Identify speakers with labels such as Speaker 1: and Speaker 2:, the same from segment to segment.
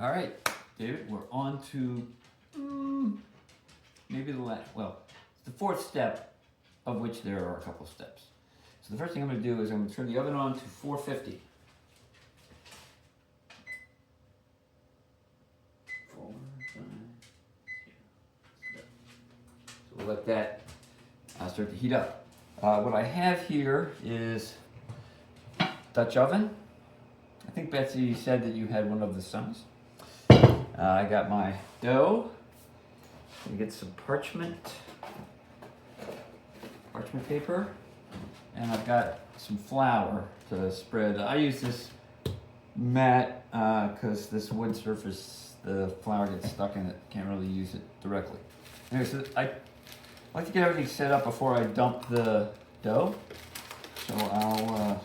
Speaker 1: All right, David, we're on to maybe the last, well, the fourth step, of which there are a couple steps. So the first thing I'm going to do is I'm going to turn the oven on to 450. So we'll let that start to heat up. What I have here is Dutch oven. I think Betsy said that you had one of the sons. I got my dough. I'm gonna get some parchment paper, and I've got some flour to spread. I use this mat because this wood surface, the flour gets stuck in it. Can't really use it directly. Anyway, so I like to get everything set up before I dump the dough. So I'll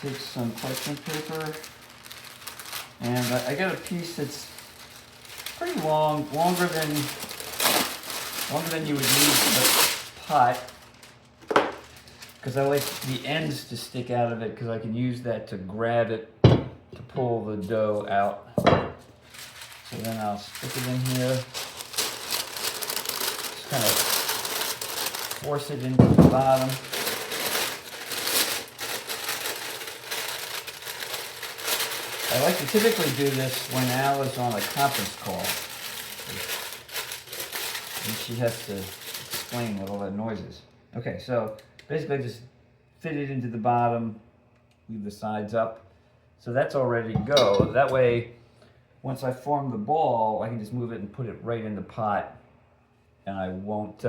Speaker 1: take some parchment paper, and I got a piece that's pretty long, longer than you would need for the pot, because I like the ends to stick out of it because I can use that to grab it to pull the dough out. So then I'll stick it in here, just kind of force it into the bottom. I like to typically do this when Al is on a conference call, and she has to explain what all that noise is. Okay, so basically just fit it into the bottom, leave the sides up. So that's all ready to go. That way, once I form the ball, I can just move it and put it right in the pot, and I won't,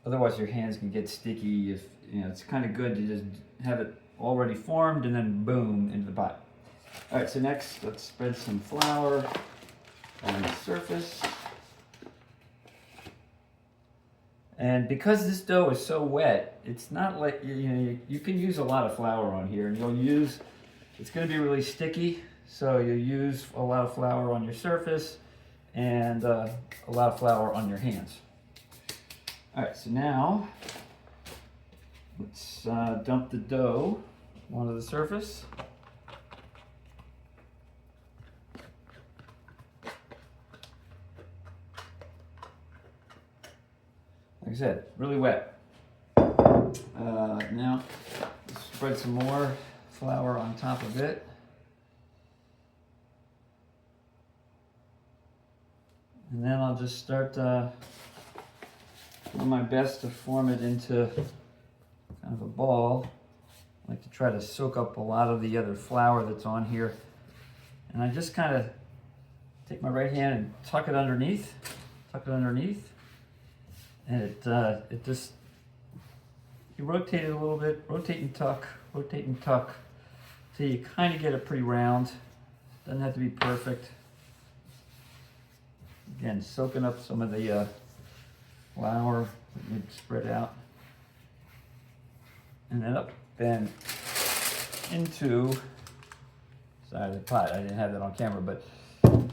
Speaker 1: otherwise your hands can get sticky. If, you know, it's kind of good to just have it already formed and then boom into the pot. All right, so next let's spread some flour on the surface. And because this dough is so wet, it's not like, you can use a lot of flour on here, and it's going to be really sticky, so you'll use a lot of flour on your surface and a lot of flour on your hands. All right, so now let's dump the dough onto the surface. Like I said, really wet. Now, spread some more flour on top of it. And then I'll just start doing my best to form it into kind of a ball. I like to try to soak up a lot of the other flour that's on here. And I just kind of take my right hand and tuck it underneath. And it just, you rotate it a little bit, rotate and tuck, till you kind of get it pretty round. Doesn't have to be perfect. Again, soaking up some of the flour that you spread out. And then up and into side of the pot. I didn't have that on camera, but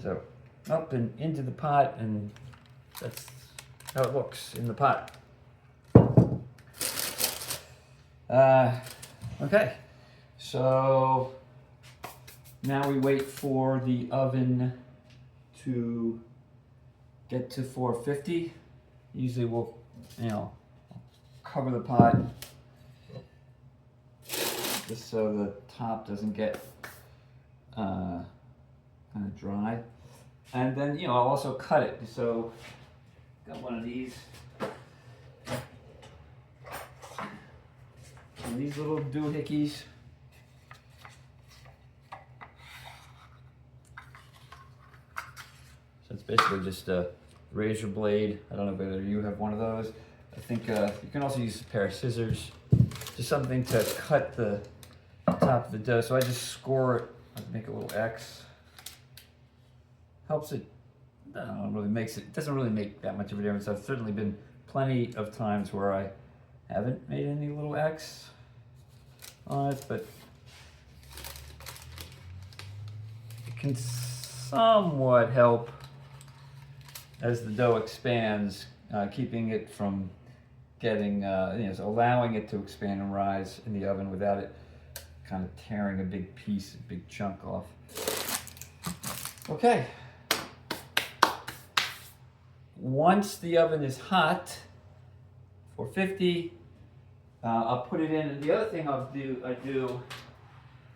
Speaker 1: so up and into the pot, and that's how it looks in the pot. Okay, so now we wait for the oven to get to 450. Usually we'll, cover the pot just so the top doesn't get kind of dry. And then, I'll also cut it. So, got one of these. And these little doohickeys. So it's basically just a razor blade. I don't know whether you have one of those. I think you can also use a pair of scissors. Just something to cut the top of the dough. So I just score it, make a little X. Helps it, it doesn't really make that much of a difference. I've certainly been plenty of times where I haven't made any little X on it, but it can somewhat help as the dough expands, keeping it from getting, so allowing it to expand and rise in the oven without it kind of tearing a big chunk off. Okay. Once the oven is hot, 450, I'll put it in. And the other thing I do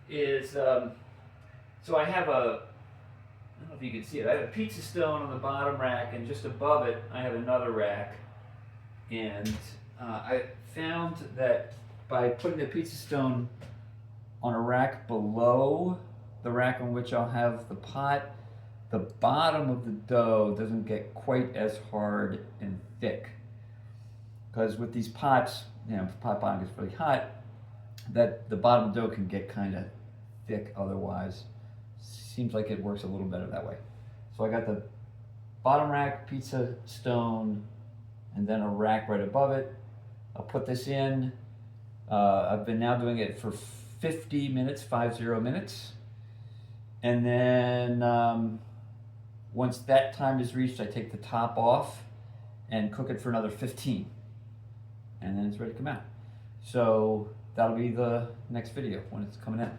Speaker 1: is, so I have I don't know if you can see it, I have a pizza stone on the bottom rack, and just above it, I have another rack. And I found that by putting the pizza stone on a rack below the rack on which I'll have the pot, the bottom of the dough doesn't get quite as hard and thick. Because with these pots, you know, if the pot bottom gets really hot, that the bottom of the dough can get kind of thick otherwise. Seems like it works a little better that way. So I got the bottom rack pizza stone and then a rack right above it. I'll put this in. I've been now doing it for 50 minutes, 50 minutes. And then once that time is reached, I take the top off and cook it for another 15. And then it's ready to come out. So that'll be the next video when it's coming out.